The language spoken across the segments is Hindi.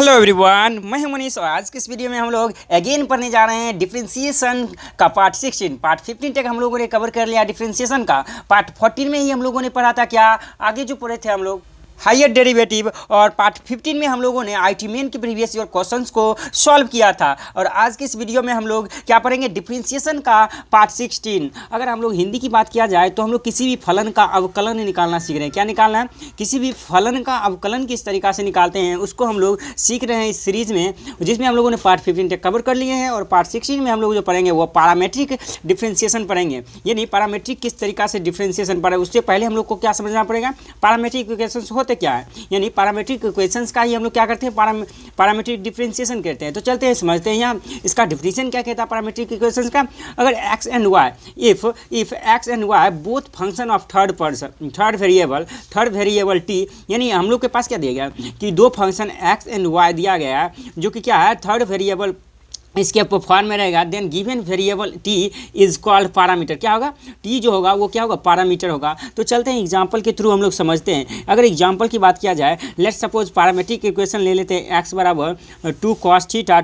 हेलो एवरीवन, मैं हूं मनीष और आज के इस वीडियो में हम लोग अगेन पढ़ने जा रहे हैं डिफरेंशिएशन का पार्ट 16। पार्ट 15 तक हम लोगों ने कवर कर लिया डिफरेंशिएशन का। पार्ट 14 में ही हम लोगों ने पढ़ा था क्या, आगे जो पढ़े थे हम लोग हायर डेरिवेटिव, और पार्ट 15 में हम लोगों ने आईटी मेन के प्रीवियस ईयर क्वेश्चंस को सॉल्व किया था। और आज के इस वीडियो में हम लोग क्या पढ़ेंगे, डिफरेंशिएशन का पार्ट 16। अगर हम लोग हिंदी की बात किया जाए तो हम लोग किसी भी फलन का अवकलन निकालना सीख रहे हैं। क्या निकालना है? किसी भी फलन का अवकलन किस तरीक़ा से निकालते हैं उसको हम लोग सीख रहे हैं इस सीरीज़ में, जिसमें हम लोगों ने पार्ट 15 तक कवर कर लिए हैं। और पार्ट 16 में हम लोग जो पढ़ेंगे वो पैरामीट्रिक डिफरेंशिएशन पढ़ेंगे, यानी पैरामीट्रिक किस तरीक़ा से डिफरेंशिएशन पढ़े। उससे पहले हम लोग को क्या समझना पड़ेगा, पैरामीट्रिक इक्वेशंस होते क्या है, यानी पैरामीट्रिक इक्वेशंस का ही हम लोग क्या करते हैं, पैरामीट्रिक डिफरेंशिएशन करते हैं। तो चलते हैं समझते हैं यहाँ इसका डिफिनीशन क्या कहता है पैरामीट्रिक इक्वेशंस का। अगर x and y, if x and y both function of third variable t, यानी हम लोग के पास क्या दिया गया कि दो फंक्शन x एंड y दिया गया है जो कि क्या है, थर्ड वेरिएबल इसके फॉर्म में रहेगा। Then given variable t is called parameter. क्या होगा, t जो होगा वो क्या होगा, पैरामीटर होगा। तो चलते हैं एग्जांपल के थ्रू हम लोग समझते हैं। अगर एग्जांपल की बात किया जाए, लेट्स सपोज पैरामीट्रिक इक्वेशन ले लेते हैं, x बराबर 2 cos थीटा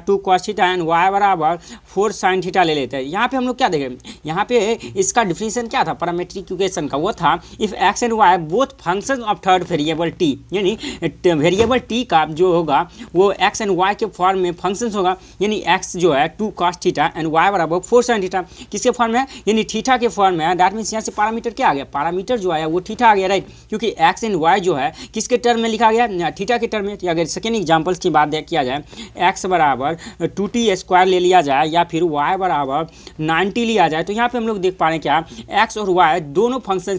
एंड y बराबर 4 sin थीटा ले लेते हैं। यहाँ पे हम लोग क्या देखें, यहाँ पे इसका डिफिनीशन क्या था पैरामीट्रिक इक्वेशन का, वो था if x and y both function of third variable t, यानी वेरिएबल t का जो होगा वो x एंड y के फॉर्म में फंक्शन होगा। यानी x जो है 2 cos थीटा एंड y बराबर 4 sin थीटा किसके फॉर्म में है, यानी थीटा के फॉर्म में है। दैट मीन्स यहाँ से पैरामीटर क्या आ गया, पैरामीटर जो आया वो थीटा आ गया, राइट, क्योंकि x एंड y जो है किसके टर्म में लिखा गया, थीटा के टर्म में। तो अगर सेकेंड एग्जाम्पल्स की बात किया जाए, x बराबर 2t² ले लिया जाए या फिर y बराबर 90 लिया जाए, तो यहाँ पे हम लोग देख पा रहे हैं क्या, x और y दोनों फंक्शन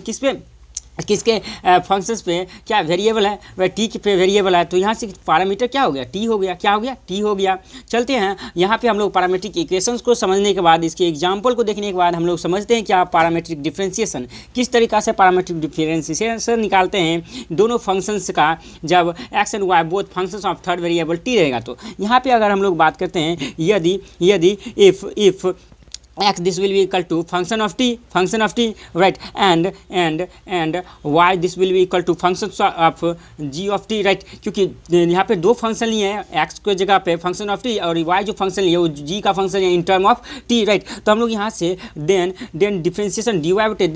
किसके फंक्शंस पे क्या वेरिएबल है, वह टी पे वेरिएबल है। तो यहाँ से पैरामीटर क्या हो गया, टी हो गया। क्या हो गया, टी हो गया। चलते हैं यहाँ पे हम लोग पैरामीट्रिक इक्वेशंस को समझने के बाद, इसके एग्जांपल को देखने के बाद हम लोग समझते हैं क्या पैरामीट्रिक डिफरेंशिएशन, किस तरीक़ा से पैरामीट्रिक डिफरेंशिएशन निकालते हैं दोनों फंक्शंस का जब x and y both functions of third variable t रहेगा। तो यहाँ पर अगर हम लोग बात करते हैं, यदि if x this will be equal to function of t, right, and y this will be equal to function of g of t, right, क्योंकि यहाँ पे दो फंक्शन लिए हैं, x के जगह पे फंक्शन ऑफ t और y जो फंक्शन लिए वो g का फंक्शन है in term of t, right. तो हम लोग यहाँ से देन डिफरेंशिएशन dy बटे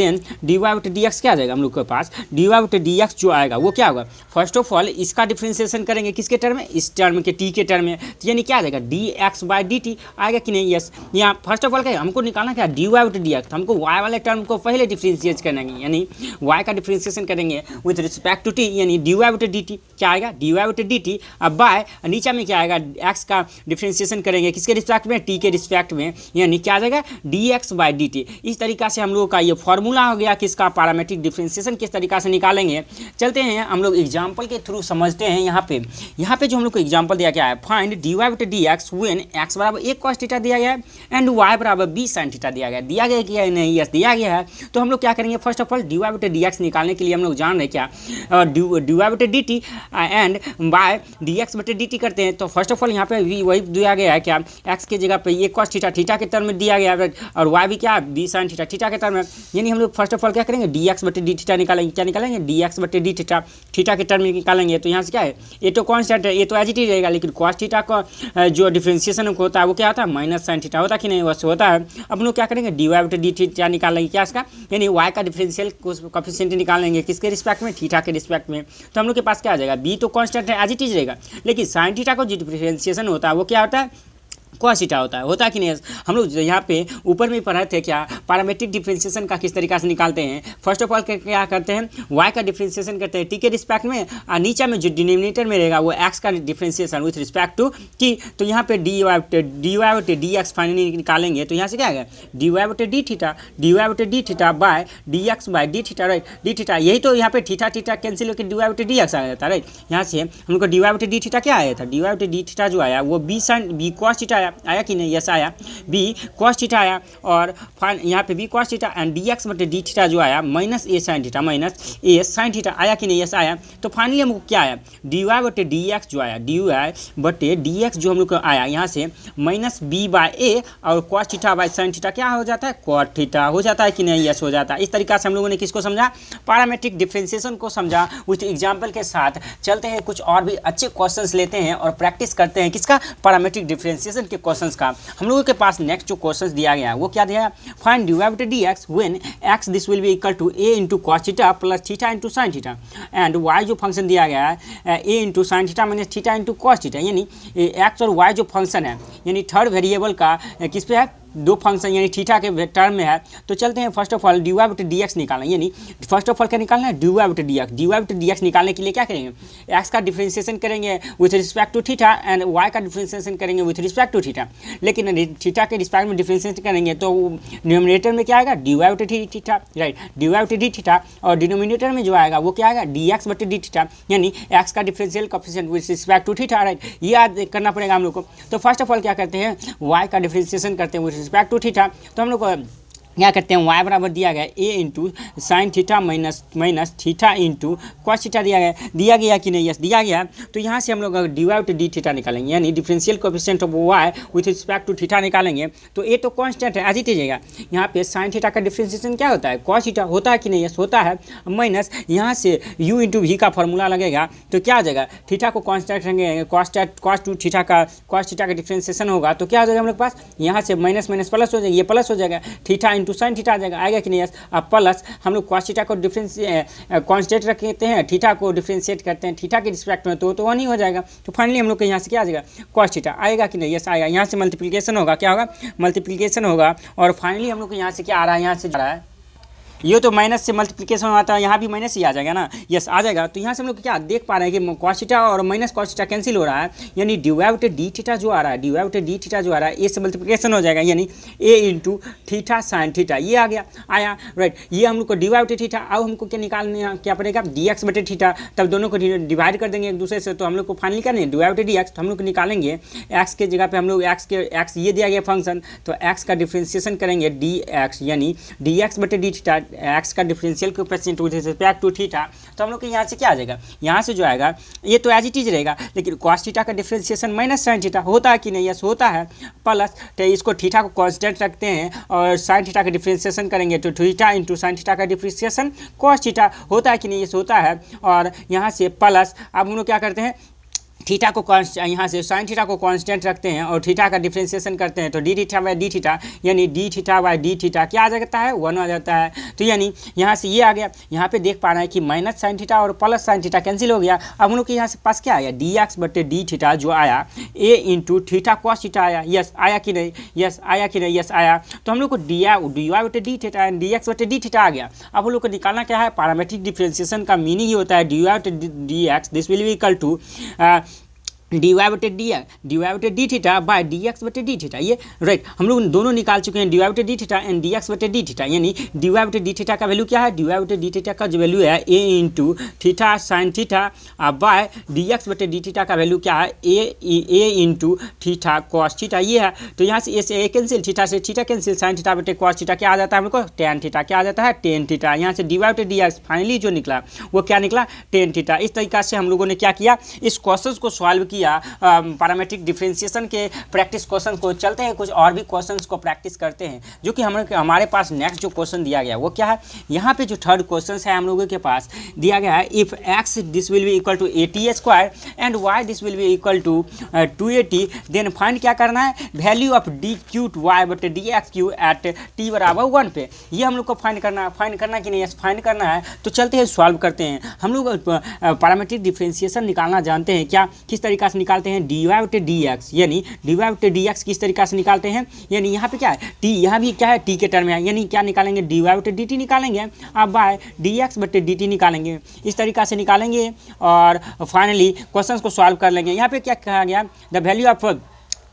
dx क्या आ जाएगा हम लोग के पास, dy बटे dx जो आएगा वो क्या होगा, फर्स्ट ऑफ ऑल इसका डिफरेंशिएशन करेंगे किसके टर्म में, इस टर्म के t के टर्म में। तो यानी क्या आ जाएगा, dx बाई dt आएगा कि नहीं, यस। यहाँ फर्स्ट ऑफ ऑल क्या हमको निकालना क्या, dy बटे dx। तो हमको y वाले टर्म को पहले डिफरेंशिएट करेंगे, यानी y का डिफरेंशिएशन करेंगे विद रिस्पेक्ट टू t, यानी dy बटे dt क्या आएगा, dy बटे dt। अब बाय नीचे में क्या आएगा, x का डिफरेंशिएशन करेंगे किसके रिस्पेक्ट में, t के रिस्पेक्ट में, यानी क्या आ जाएगा dx बाई dt। इस तरीका से हम लोगों का ये फॉर्मूला हो गया किसका, पैरामीट्रिक डिफरेंशिएशन किस तरीका से निकालेंगे। चलते हैं हम लोग एग्जाम्पल के थ्रू समझते हैं। यहाँ पे जो हम लोग को एग्जाम्पल दिया गया है, फाइंड dy बटे dx व्हेन x बराबर a cos थीटा दिया गया है एंड y बराबर b sin थीटा दिया गया कि नहीं, यस दिया गया है। तो हम लोग क्या करेंगे, फर्स्ट ऑफ ऑल dy बटे dx निकालने के लिए हम लोग जान रहे क्या, dy बटे dt एंड बाय dx बटे dt करते हैं। तो फर्स्ट ऑफ ऑल यहाँ पे भी वही दिया गया है क्या, x के जगह पे ये cos थीटा के टर्म में दिया गया है और y भी क्या b sin थीटा के टर्म में। यानी हम लोग फर्स्ट ऑफ ऑल क्या करेंगे, dx बटे d थीटा निकालेंगे। क्या निकालेंगे, dx बटे d थीटा के टर्म में निकालेंगे। तो यहाँ से क्या है, ये तो कॉन्स्टेंट है, ये तो एज इट इज रहेगा, लेकिन cos थीटा का जो डिफरेंशिएशन होता है वो क्या होता है, माइनस sin थीटा होता है कि नहीं, वैसे होता है। अब हम लोग क्या करेंगे, dy बटे डी थीटा निकालेंगे क्या इसका, यानी y का डिफरेंशियल कोएफिशिएंट निकालेंगे किसके रिस्पेक्ट में, थीटा के रिस्पेक्ट में। तो हम लोग के पास क्या आ जाएगा, b तो कांस्टेंट है एज इट इज रहेगा, लेकिन sin थीटा को जो डिफरेंशिएशन होता है वो क्या होता है, cos थीटा होता है कि नहीं। हम लोग यहाँ पे ऊपर में पढ़े थे क्या, पैरामीट्रिक डिफरेंशिएशन का किस तरीका से निकालते हैं। फर्स्ट ऑफ ऑल क्या करते हैं, y का डिफरेंशिएशन करते हैं t के रिस्पेक्ट में, और नीचे में जो डिनोमिनेटर में रहेगा वो x का differentiation with respect to t। तो यहाँ पे dy बटे dx फाइनली निकालेंगे। तो यहाँ से क्या आएगा, dy बटे d theta by dx by d theta, right, d theta. यही तो यहाँ पे थीटा कैंसिल होकर dy बटे dx आ जाता है, राइट। यहाँ से हम लोग को dy बटे d थीटा क्या आया था, dy बटे d थीटा जो आया वो b cos थीटा आया। आया कि नहीं, यस आया। बी कॉस थीटा आया और यहाँ पे b cos theta and d x बटे डी थीटा जो आया minus a sine theta, minus a sine theta आया कि नहीं, यस आया। तो फाइनली हमको क्या आया, डी वाई बटे डी एक्स जो आया, डी वाई बटे डी एक्स जो हम लोग को आया यहाँ से माइनस बी बाई ए और cos theta by sine theta क्या हो जाता है, कॉट थीटा हो जाता है कि नहीं, यस हो जाता है। इस तरीका से हम लोगों ने किसको समझा, पैरामेट्रिक डिफरेंशिएशन को समझा। विथ एग्जाम्पल के साथ चलते हैं, कुछ और भी अच्छे क्वेश्चंस लेते हैं और प्रैक्टिस करते हैं किसका, पैरामेट्रिक डिफरेंशिएशन के क्वेश्चंस का। हम लोगों के पास नेक्स्ट जो क्वेश्चंस दिया गया है वो क्या दिया है, फाइंड डी वाई बटे d x when x this will be equal to a into cos theta plus theta into sine theta and y जो फंक्शन दिया गया है a into sine theta minus theta into cos theta, यानी एक्स और वाई जो फंक्शन है यानी थर्ड वेरिएबल का किस पे है, दो फंक्शन यानी थीटा के टर्म में है। तो चलते हैं first of all d y बटे डी एक्स निकालना, यानी फर्स्ट ऑफ ऑल क्या निकालना है, डी वाई बटे डी एक्स। डी वाई बटे डी एक्स निकालने के लिए क्या करेंगे, एक्स का डिफरेंशिएशन करेंगे with respect to theta and y का डिफरेंशिएशन करेंगे विथ रिस्पेक्ट टू थीटा। लेकिन थीटा के रिस्पेक्ट में डिफरेंशिएशन करेंगे तो डिनोमिनेटर में क्या आएगा, डी वाई बटे d theta, right, D y बटे डी थीटा, और डिनोमिनेटर में जो आएगा वो क्या आएगा, डी एक्स बटे डी थीटा, यानी एक्स का differential coefficient with respect to theta, right, ये याद करना पड़ेगा हम लोग को। तो फर्स्ट ऑफ ऑल क्या करते हैं, वाई का डिफरेंशिएशन करते हैं विथ रिस्पेक्ट टू थीटा। तो हम लोग को क्या करते हैं, y बराबर दिया गया a into sine theta minus theta into cos theta दिया गया कि नहीं, यस दिया गया। तो यहाँ से हम लोग d y to d theta निकालेंगे, यानी differential coefficient of y with respect to theta निकालेंगे। तो ए तो कांस्टेंट है, आज ही दीजिएगा। यहाँ पे साइन थीटा का डिफरेंशिएशन क्या होता है, कॉस थीटा होता है कि नहीं, यस होता है, माइनस यहाँ से u इंटू वी का फॉर्मूला लगेगा। तो क्या आ जाएगा, थीटा को कांस्टेंट रखेंगे, कॉस टू थीटा का डिफरेंशिएशन होगा तो क्या आ जाएगा हम लोग पास, यहाँ से माइनस माइनस प्लस हो जाएगा, ये प्लस हो जाएगा, थीटा इंटू साइन थीटा आ जाएगा, आएगा कि नहीं, यस। अब प्लस हम लोग कॉस थीटा को कांस्टेंट रखते हैं, थीटा को डिफरेंशिएट करते हैं थीटा के रिस्पेक्ट में, तो वन ही हो जाएगा। तो फाइनली हम लोग के यहाँ से क्या आ जाएगा, कॉस थीटा आएगा कि नहीं, यस आएगा। यहाँ से मल्टीप्लिकेशन होगा, क्या होगा, मल्टीप्लिकेशन होगा, और फाइनली हम लोग के यहाँ से क्या आ रहा है, यहाँ से जा रहा है, ये तो माइनस से मल्टीप्लिकेशन आता है, यहाँ भी माइनस ही आ जाएगा ना, यस आ जाएगा। तो यहाँ से हम लोग क्या देख पा रहे हैं कि कॉस थीटा और माइनस कॉस थीटा कैंसिल हो रहा है, यानी डी वाई बटे डी थीटा जो आ रहा है, डी वाई बटे डी थीटा जो आ रहा है ए से मल्टीप्लिकेशन हो जाएगा, यानी ए इंटू थीटा साइन थीटा, ये आ गया, आया, राइट। ये हम लोग को डी वाई बटे थीटा, अब हमको क्या निकालना क्या पड़ेगा, डी एक्स बटे थीटा, तब दोनों को डिवाइड कर देंगे एक दूसरे से। तो हम लोग को फाइनली क्या नहीं, डी वाई बटे डी एक्स, तो हम लोग निकालेंगे एक्स के जगह पे हम लोग एक्स ये दिया गया फंक्शन, तो एक्स का डिफरेंशिएशन करेंगे डी एक्स, यानी डी एक्स बटे डी थीटा, एक्स का differential coefficient with respect to theta. तो हम लोग के यहाँ से क्या आ जाएगा, यहाँ से जो आएगा ये तो एज इट इज रहेगा, लेकिन कॉस थीटा का डिफरेंशिएशन माइनस साइन थीटा होता है कि नहीं, यस होता है, प्लस तो इसको थीटा को कांस्टेंट रखते हैं और साइन थीटा का डिफरेंशिएशन करेंगे तो थीटा इंटू साइन थीटा का डिफरेंशिएशन कॉस थीटा होता है कि नहीं, यस होता है। और यहाँ से प्लस अब हम लोग क्या करते हैं, थीटा को यहाँ से साइन थीटा को कांस्टेंट रखते हैं और थीटा का डिफरेंशिएशन करते हैं, तो d theta by d theta, यानी d theta by d theta क्या आ जाता है, वन आ जाता है। तो यानी यहाँ से ये आ गया, यहाँ पे देख पा रहे हैं कि माइनस साइन थीटा और प्लस साइन थीटा कैंसिल हो गया। अब हम लोग के यहाँ से पास क्या आया, डी एक्स बटे डी थीटा जो आया ए इंटू थीटा कॉस थीटा आया, यस आया कि नहीं, यस आया कि नहीं, यस आया। तो हम लोग को डी वाई बटे d theta and d x बटे डी थीटा आ गया। अब हम लोग को निकालना क्या है, पैरामेट्रिक डिफरेंशिएशन का मीनिंग ही होता है डी वाई बटे d x this will be equal to d y बटे d theta by d x बटे डी थीटा, ये राइट हम लोग दोनों निकाल चुके हैं, डी वाई बटे d theta and d x बटे डी थीटा, यानी डी वाई बटे डी थीटा का वैल्यू क्या है, डी वाई बटे डी थीटा का जो वैल्यू है a into theta sine theta by d x बटे डी थीटा का वैल्यू क्या है, a into theta cos theta, ये है। तो यहाँ से ए कैंसिल, थीटा से थीटा कैंसिल, साइन थीटा बटे कॉस थीटा क्या आ जाता है हम लोग को, टेन थीटा, क्या आ जाता है, टेन थीटा। यहाँ से डी वाई बटे डी एक्स फाइनली जो निकला वो क्या निकला, टेन थीटा। इस तरीका से हम लोगों ने क्या किया, इस क्वेश्चन को सॉल्व किया पैरामेट्रिक डिफरेंशिएशन के प्रैक्टिस क्वेश्चन को। चलते हैं कुछ और भी क्वेश्चंस को प्रैक्टिस करते हैं, जो कि हमारे पास नेक्स्ट जो क्वेश्चन दिया गया वो क्या है, यहाँ पे जो थर्ड क्वेश्चन है हम लोगों के पास दिया गया है, if x this will be equal to 80 square and y this will be equal to 280, then find क्या करना है, वैल्यू ऑफ डी क्यूट वाई बटे d x q at t बराबर 1 पे। ये हम लोग को फाइंड करना कि नहीं, फाइंड करना है। तो चलते हैं सॉल्व करते हैं। हम लोग पैरामेट्रिक डिफरेंशिएशन निकालना जानते हैं, क्या किस तरीका से निकालते हैं, डी वाई बटे डी एक्स, यानी डी वाई बटे डी एक्स किस तरीका से निकालते हैं, यानी यहाँ पे क्या है टी, यहाँ भी क्या है टी के टर्म है, यानी क्या निकालेंगे, डी वाई बटे डी टी निकालेंगे, अब बाय डी एक्स बटे डी टी निकालेंगे, इस तरीका से निकालेंगे और फाइनली क्वेश्चन को सॉल्व कर लेंगे। यहाँ पे क्या कहा गया, the value of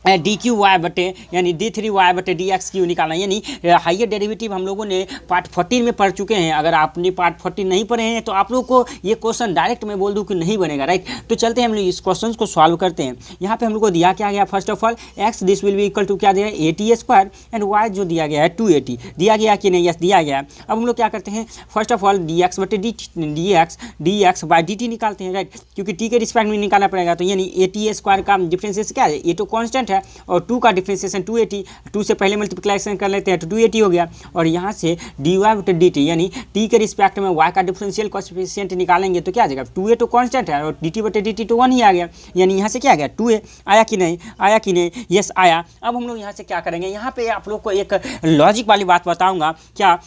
d cube y बटे यानी डी थ्री वाई बटे डी एक्स क्यू निकालना, यानी हाइयर डेरिवेटिव हम लोगों ने पार्ट 14 में पढ़ चुके हैं। अगर आपने पार्ट 14 नहीं पढ़े हैं तो आप लोग को ये क्वेश्चन डायरेक्ट मैं बोल दूं कि नहीं बनेगा, राइट। तो चलते हैं हम लोग इस क्वेश्चन को सॉल्व करते हैं। यहाँ पे हम लोग को दिया क्या गया, first of all x this will be equal to क्या दिया है 80 स्क्वायर एंड वाई जो दिया गया है 280 दिया गया कि नहीं, यस दिया गया। अब हम लोग क्या करते हैं, first of all d x बटे d x by d t निकालते हैं, राइट, क्योंकि टी के रिस्पेक्ट में निकालना पड़ेगा। तो यानी 80 स्क्वायर का डिफरेंशिएशन क्या है, ये तो कॉन्स्टेंट है और 2 का डिफरेंशिएशन 280, 2 से पहले मल्टीप्लिकेशन कर लेते हैं तो 280 हो गया। और यहाँ से डी वाई बटे डी टी यानी टी के रिस्पेक्ट में वाई का डिफरेंशियल कोएफिशिएंट निकालेंगे तो क्या आ जाएगा 2a तो कांस्टेंट है और डी टी बटे डी टी तो 1 ही आ गया, यानी यहाँ से क्या आ गया 2a आया कि नहीं, आया कि नहीं, यस आया। अब हम लोग यहाँ से क्या करेंगे, यहाँ पे आप लोग को एक लॉजिक वाली बात बताऊँगा। क्या,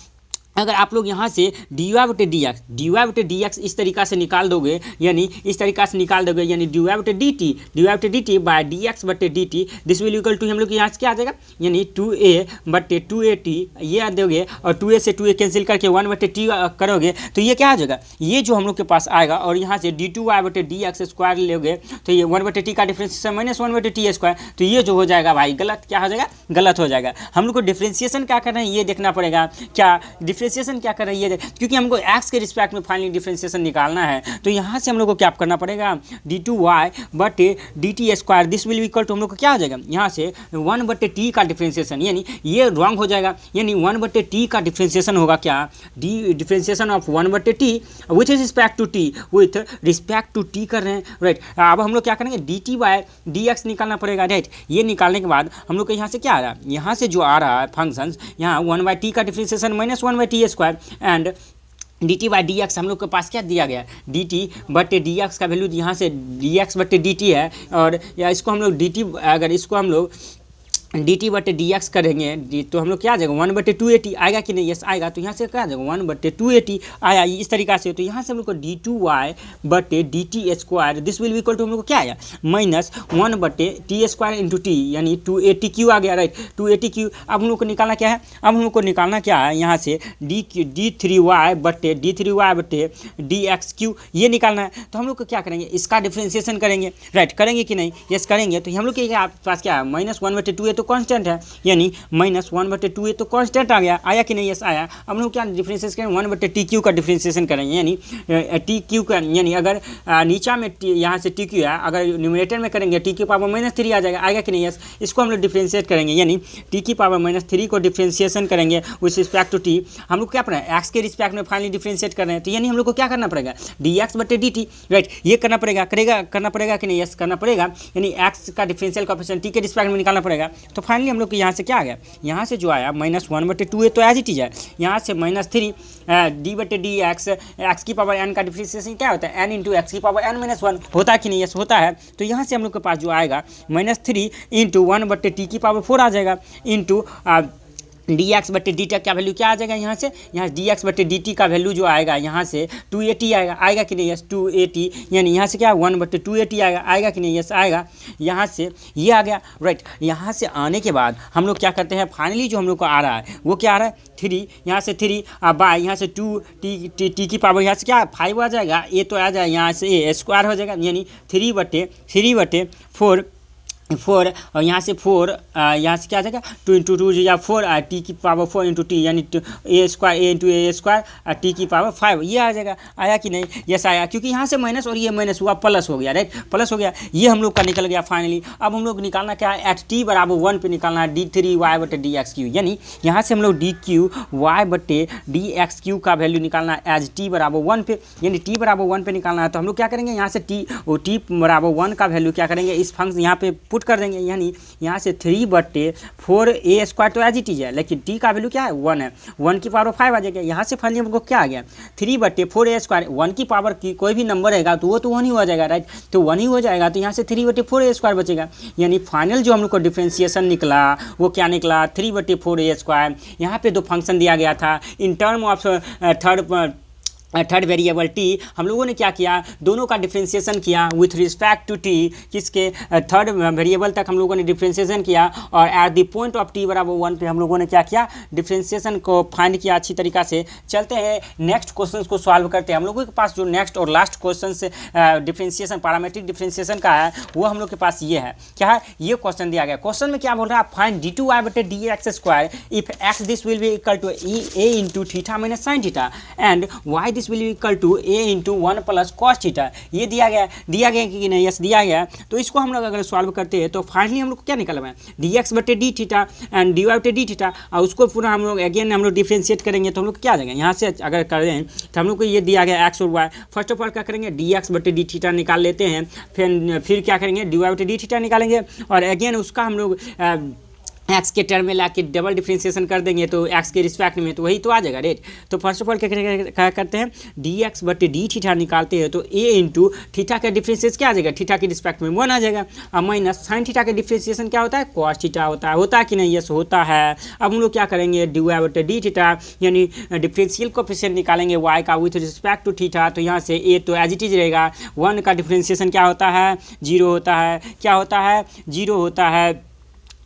अगर आप लोग यहाँ से डी वाई बटे डी एक्स इस तरीक़ा से निकाल दोगे, यानी इस तरीक़ा से निकाल दोगे, यानी डी वाई बटे d t by d x बटे d t this will equal to हम लोग यहाँ से क्या आ जाएगा, यानी 2a बटे 280 ये आ दोगे और 2a से 2a कैंसिल करके 1 बटे टी करोगे तो ये क्या आ जाएगा, ये जो हम लोग के पास आएगा। और यहाँ से डी टू वाई बटे डी एक्स स्क्वायर लोगे तो ये 1 बटे टी का डिफ्रेंशिएशन माइनस 1 बटे टी स्क्वायर, तो ये जो हो जाएगा भाई गलत, क्या हो जाएगा, गलत हो जाएगा। हम लोग को डिफ्रेंशिएशन क्या करना है ये देखना पड़ेगा। क्या डिफ्रेंशिएशन क्या कर रही है, क्योंकि हमको एक्स के रिस्पेक्ट में फाइनली डिफरेंशिएशन निकालना है। तो यहाँ से हम लोग को क्या करना पड़ेगा, डी टू वाई बटे d t square this will equal to हम लोग को क्या हो जाएगा, यहाँ से 1 बटे टी का डिफरेंशिएशन, यानी ये रॉन्ग हो जाएगा, यानी 1 बटे टी का डिफरेंशिएशन होगा क्या, डी डिफरेंशिएशन ऑफ 1 बटे t with respect to t, with respect to t कर रहे हैं, राइट। अब हम लोग क्या करेंगे, d t by d x निकालना पड़ेगा, राइट। ये निकालने के बाद हम लोग को यहाँ से क्या आ रहा है, यहाँ से जो आ रहा है फंक्शन, यहाँ 1 बाई टी का differentiation minus 1 by T square and D T by d x हम लोग के पास क्या दिया गया, डी टी बटे डी एक्स का वैल्यू यहाँ से डी एक्स बटे डी टी है, और या इसको हम लोग डी टी, अगर इसको हम लोग डी टी बटे डी एक्स करेंगे तो हम लोग क्या आ जाएगा 1 बटे 280 आएगा कि नहीं, यस आएगा। तो यहाँ से क्या आ जाएगा 1 बटे 280 आया इस तरीका से। तो यहाँ से हम लोग को डी टू वाई बटे d t square this will equal to हम लोग को क्या आया माइनस 1 बटे टी स्क्वायर इंटू टी, यानी 280 क्यू आ गया, राइट, 280 क्यू। अब हम लोग को निकालना क्या है, अब हम लोग को निकालना क्या है, यहाँ से डी थ्री वाई बटे डी एक्स क्यू ये निकालना है। तो हम लोग को क्या करेंगे, इसका डिफ्रेंशिएशन करेंगे, राइट, करेंगे कि नहीं, यस करेंगे। तो हम लोग के पास क्या है माइनस 1 बटे 2a तो कांस्टेंट है, यानी माइनस 1 बटे 2a तो कांस्टेंट आ गया, आया कि नहीं, यस आया। अब हम लोग क्या डिफरेंशिएशन करेंगे 1 बटे टी क्यू का डिफरेंशिएशन करेंगे, यानी टी क्यू का, यानी अगर नीचा में यहाँ से टी क्यू है, अगर न्यूमरेटर में करेंगे टी की पावर माइनस 3 आ जाएगा, आएगा कि नहीं, यस। इसको हम लोग डिफरेंशिएट करेंगे, यानी टी की पावर माइनस 3 को डिफरेंशिएशन करेंगे विथ रिस्पेक्ट टू टी। हम लोग क्या पढ़ा एक्स के रिस्पेक्ट में फाइनली डिफरेंशिएट कर रहे हैं, तो यानी हम लोग को क्या करना पड़ेगा डी एक्स बटे डी टी, राइट, ये करना पड़ेगा, करना पड़ेगा कि नहीं, यस करना पड़ेगा, यानी एक्स का डिफरेंशियल कोएफिशिएंट टी के रिस्पेक्ट में निकालना पड़ेगा। तो फाइनली हम लोग को यहाँ से क्या आ गया, यहाँ से जो आया माइनस 1 बटे 2a तो एज इट इज है, यहाँ से माइनस 3 डी बटे डी एक्स की पावर n का डिफरेंशिएशन क्या होता है n इंटू एक्स की पावर n माइनस 1 होता है कि नहीं, यस होता है। तो यहाँ से हम लोग के पास जो आएगा माइनस 3 इंटू 1 बटे टी की पावर 4 आ जाएगा इंटू डी एक्स बटे डी टी का वैल्यू क्या आ जाएगा, यहाँ से यहाँ डी एक्स बटे डी टी का वैल्यू जो आएगा यहाँ से 280 आएगा कि नहीं, यस 280, यानी यहाँ से क्या 1 बटे 280 आएगा कि नहीं, यस आएगा। यहाँ से ये आ गया, राइट। यहाँ से आने के बाद हम लोग क्या करते हैं, फाइनली जो हम लोग को आ रहा है वो क्या आ रहा है 3, यहाँ से 3 बाय यहाँ से 2 टी की पावर यहाँ से क्या 5 आ जाएगा, ये तो आ जाएगा यहाँ से ए स्क्वायर हो जाएगा, यानी 3 बटे 4 और यहाँ से 4 यहाँ से क्या आ जाएगा 2 इंटू 2 या 4 टी की पावर 4 इंटू टी, यानी ए स्क्वायर ए इंटू ए स्क्वायर टी की पावर 5 ये आ जाएगा, आया कि नहीं, यस आया, क्योंकि यहाँ से माइनस और ये माइनस हुआ प्लस हो गया, राइट, प्लस हो गया, ये हम लोग का निकल गया फाइनली। अब हम लोग निकालना क्या है, एट टी बराबर 1 पे निकालना है डी थ्री वाई बटे डी एक्स क्यू, यानी यहाँ से हम लोग डी क्यू वाई बटे डी एक्स क्यू का वैल्यू निकालना है एज टी बराबर 1 पे, यानी टी बराबर 1 पे निकालना है। तो हम लोग क्या करेंगे, यहाँ से टी बराबर 1 का वैल्यू क्या करेंगे, इस फंक्शन यहाँ पे पुट कर देंगे, यानी यहाँ से 3 बटे 4a स्क्वायर तो एज इट इज है, लेकिन t का वैल्यू क्या है 1 है, 1 की पावर 5 आ जाएगा। यहाँ से फाइनली हमको क्या आ गया 3 बटे 4a स्क्वायर, 1 की पावर की कोई भी नंबर रहेगा तो वो तो 1 ही हो जाएगा, राइट, तो 1 ही हो जाएगा। तो यहाँ से 3 बटे 4a स्क्वायर बचेगा, यानी फाइनल जो हम लोग को डिफ्रेंशिएशन निकला वो क्या निकला 3 बटे 4a स्क्वायर। यहाँ पे दो फंक्शन दिया गया था in term of third third variable T हम लोगों ने क्या किया, दोनों का डिफ्रेंशिएशन किया विथ रिस्पेक्ट टू टी, किसके थर्ड वेरिएबल तक हम लोगों ने डिफ्रेंशिएशन किया और at the point of T बराबर 1 पे हम लोगों ने क्या किया, डिफ्रेंशिएशन को फाइंड किया अच्छी तरीका से। चलते हैं नेक्स्ट क्वेश्चन को सॉल्व करते हैं। हम लोगों के पास जो नेक्स्ट और लास्ट क्वेश्चन से डिफ्रेंशिएशन पैरामीट्रिक डिफ्रेंशिएशन का है वो हम लोग के पास ये है, क्या है, ये क्वेश्चन दिया गया। क्वेश्चन में क्या बोल रहा है, find d2y/dx² if x this will be equal to a into theta minus sine theta and y this will be equal to a into 1 plus cos theta. ये दिया गया कि नहीं, यस दिया गया। तो इसको हम लोग अगर सॉल्व करते हैं तो फाइनली हम लोग को क्या निकलना है, dx/d theta and dy/d theta, और उसको पूरा हम लोग अगेन हम लोग डिफ्रेंशिएट करेंगे तो हम लोग क्या आ जाएगा, यहाँ से अगर करें तो हम लोग को ये दिया गया x और y। फर्स्ट ऑफ ऑल क्या करेंगे, dx/d थीटा निकाल लेते हैं, फिर क्या करेंगे, dy/d थीटा निकालेंगे और अगेन उसका हम लोग एक्स के टर्म में ला के डबल डिफ्रेंशिएशन कर देंगे तो एक्स के रिस्पेक्ट में तो वही तो आ जाएगा रेट। तो फर्स्ट ऑफ ऑल क्या करते हैं, dx/d थीटा निकालते हैं तो a इंटू थीटा का डिफ्रेंशिएशन क्या आ जाएगा, थीटा के रिस्पेक्ट में 1 आ जाएगा और माइनस साइन थीटा का डिफ्रेंशिएशन क्या होता है, कॉस थीटा होता है कि नहीं, यस होता है। अब हम लोग क्या करेंगे, dy/d थीटा यानी डिफरेंशियल कोएफिशिएंट निकालेंगे y का विथ रिस्पेक्ट टू थीटा। तो यहाँ से a तो एज इट इज रहेगा, 1 का डिफ्रेंशिएशन क्या होता है, 0 होता है, क्या होता है, 0 होता है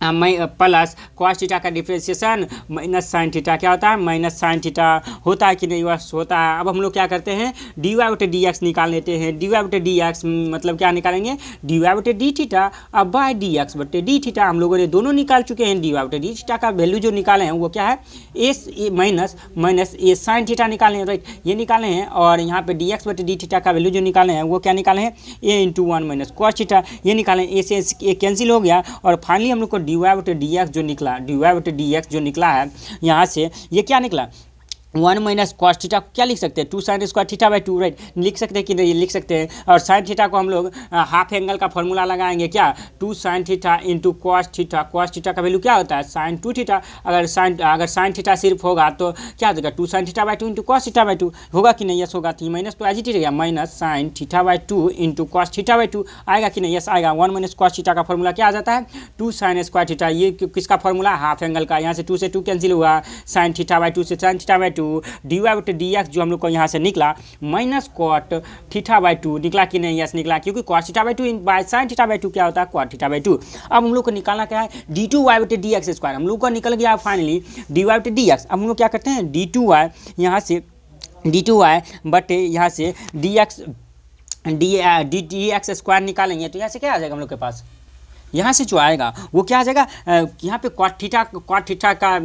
प्लस कॉस थीटा का डिफ्रेंशिएशन माइनस साइन थीटा क्या होता है, माइनस साइन थीटा होता है कि नहीं, वह होता है। अब हम लोग क्या करते हैं, dy/dx निकाल लेते हैं। dy/dx मतलब क्या निकालेंगे, dy/d थीटा अब बाय dx/d थीटा। हम लोगों ने दोनों निकाल चुके हैं। dy/d थीटा का वैल्यू जो निकाले हैं वो क्या है, a minus a sine theta निकाले हैं, राइट, ये निकाले हैं। और यहाँ पे dx/d थीटा का वैल्यू जो निकाले हैं वो क्या निकाले हैं, a into 1 minus cos theta, ये निकाले, a से a कैंसिल हो गया और फाइनली हम लोग को dy/dx जो निकला, dy/dx जो निकला है यहाँ से ये क्या निकला, 1 माइनस कॉस थीटा को क्या लिख सकते हैं, 2 sine square theta by 2, right, लिख सकते हैं कि नहीं, लिख सकते हैं। और साइन थीटा को हम लोग हाफ एंगल का फॉर्मूला लगाएंगे, क्या, 2 sine theta into cos theta. Cos theta का वैल्यू क्या होता है, साइन 2 थीटा। अगर साइन थीटा सिर्फ होगा तो क्या हो जाएगा, 2 sine theta by 2 into cos theta by 2 होगा कि नहीं, यस होगा। तो माइनस तो एज इट रहेगा, minus sine theta by 2 into cos theta by 2 आएगा कि नहीं, यस आएगा। 1 माइनस कॉस थीटा का फॉर्मूला क्या आ जाता है, 2 साइन स्क्वायर थीटा, ये किसका फॉर्मूला, हाफ एंगल का। यहाँ से 2 से 2 कैंसिल हुआ, साइन थीटा बाई 2 से साइन थीटा बाई 2, dy/dx जो हम लोग को यहाँ से निकला माइनस कॉट थीटा बाई 2 निकला कि नहीं, यस निकला, क्योंकि cos theta by 2 by sine theta by 2 क्या होता है, कॉट थीटा बाई 2। अब हम लोग को निकालना क्या है, d2y/dx², हम लोग को निकल गया फाइनली dy/dx। अब हम लोग क्या करते हैं, d2y यहाँ से d2y बटे यहाँ से dx² निकालेंगे तो यहाँ से क्या आ जाएगा हम लोग के पास, यहाँ से जो आएगा वो क्या आ जाएगा, यहाँ पे कॉट थीटा का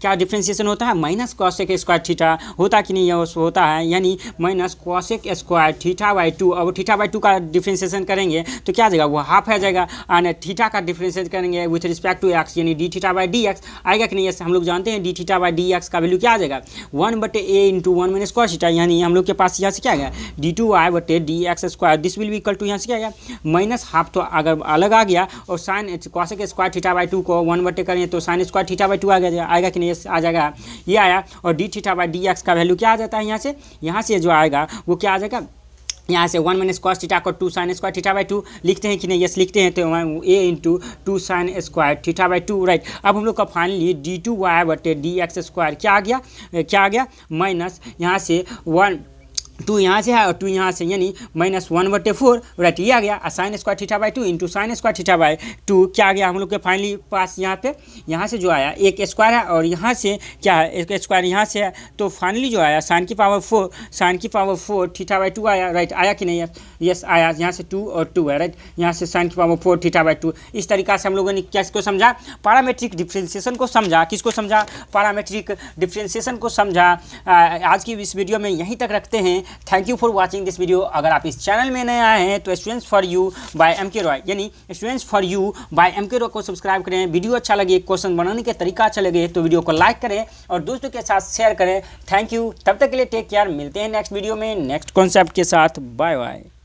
क्या डिफ्रेंशिएशन होता है, माइनस कॉसेक स्क्वायर थीटा होता कि नहीं, ये होता है, यानी minus cosec square theta by 2। अब थीटा बाई 2 का डिफ्रेंशिएशन करेंगे तो क्या आ जाएगा, वो हाफ आ जाएगा। और थीटा का डिफ्रेंशिएशन करेंगे विथ रिस्पेक्ट टू एक्स यानी d theta by d x आएगा कि नहीं, ऐसे हम लोग जानते हैं D theta by d x का वैल्यू क्या आ जाएगा, 1/a into 1 minus cos theta, यानी हम लोग के पास यहाँ से क्या आ गया, d2y/dx² this will be equal to यहाँ से क्या आ गया, माइनस हाफ तो अगर अलग आ गया और sign cosec square theta by 2 को 1/a करें तो साइन स्क्वायर थीटा बाई 2 आएगा कि नहीं, आ जाएगा, ये आया। और D theta by d x का वैल्यू क्या आ जाता है, यहाँ से जो आएगा वो क्या आ जाएगा, यहाँ से 1 माइनस कॉस थीटा को 2 साइन स्क्वायर थीटा बाई 2 लिखते हैं कि नहीं, यस लिखते हैं। तो a into 2 sine square theta by 2, right. अब हम लोग का फाइनली d2y/dx² क्या आ गया, माइनस यहाँ से 2 यहाँ से है और 2 यहाँ से, यानी माइनस 1/4, राइट, ये आ गया। Sine square theta by 2 into sine square theta by 2 क्या आ गया हम लोग के फाइनली पास, यहाँ से जो आया एक स्क्वायर है और यहाँ से क्या है, एक स्क्वायर यहाँ से है, तो फाइनली जो आया साइन की पावर 4 थीटा बाई 2 आया, राइट, आया कि नहीं, यस आया। यहाँ से 2 और 2 है, राइट, यहाँ से साइन की पावर 4 थीटा बाई 2। इस तरीका से हम लोगों ने किसको समझा, पैरामेट्रिक डिफ्रेंशिएशन को समझा, किसको समझा, पैरामेट्रिक डिफ्रेंशिएशन को समझा। आज की इस वीडियो में यहीं तक रखते हैं। Thank you for watching this video. अगर आप इस चैनल में नए आए हैं तो students for you by MK Roy यानी students for you by MK Roy को सब्सक्राइब करें। वीडियो अच्छा लगे, क्वेश्चन बनाने के तरीका अच्छा लगे तो वीडियो को लाइक करें और दोस्तों के साथ शेयर करें। थैंक यू, तब तक के लिए टेक केयर, मिलते हैं नेक्स्ट वीडियो में नेक्स्ट कॉन्सेप्ट के साथ। Bye bye.